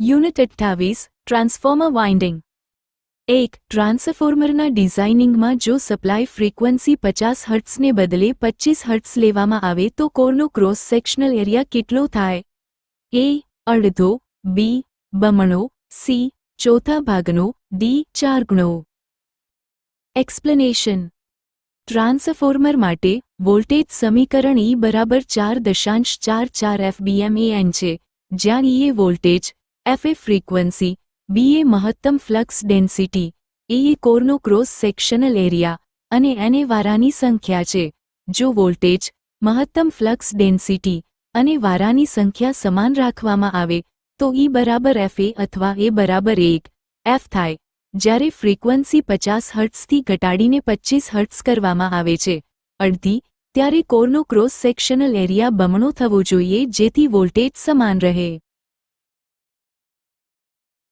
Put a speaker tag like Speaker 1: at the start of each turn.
Speaker 1: Unit 28 transformer winding 1. ટ્રાન્સફોર્મરના ડિઝાઇનિંગમાં જો supply frequency 50 હર્ટ્ઝને બદલે 25 હર્ટ્ઝ લેવામાં આવે તો કોરનો ક્રોસ સેક્શનલ એરિયા કેટલો થાય? એ. અડધો, બી. બમણો, સી. ચોથા ભાગનો, ડી. 4 ગણો. એક્સપ્લેનેશન. ટ્રાન્સફોર્મર માટે વોલ્ટેજ સમીકરણ E બરાબર 4.44 FBmAn છે, જ્યાં E એ વોલ્ટેજ, F એ ફ્રીક્વન્સી, B એ મહત્તમ ફ્લક્સ ડેન્સિટી, A એ કોરનો ક્રોસ સેક્શનલ એરિયા અને N એ વારાની સંખ્યા છે. જો વોલ્ટેજ, મહત્તમ ફ્લક્સ ડેન્સિટી અને વારાની સંખ્યા સમાન રાખવામાં આવે તો E બરાબર F A અથવા A બરાબર 1 F થાય. જ્યારે ફ્રીક્વન્સી 50 હર્ટ્ઝથી ઘટાડીને 25 હર્ટ્ઝ કરવામાં આવે છે, અડધી, ત્યારે કોરનો ક્રોસ સેક્શનલ એરિયા બમણો થવો જોઈએ જેથી વોલ્ટેજ સમાન રહે.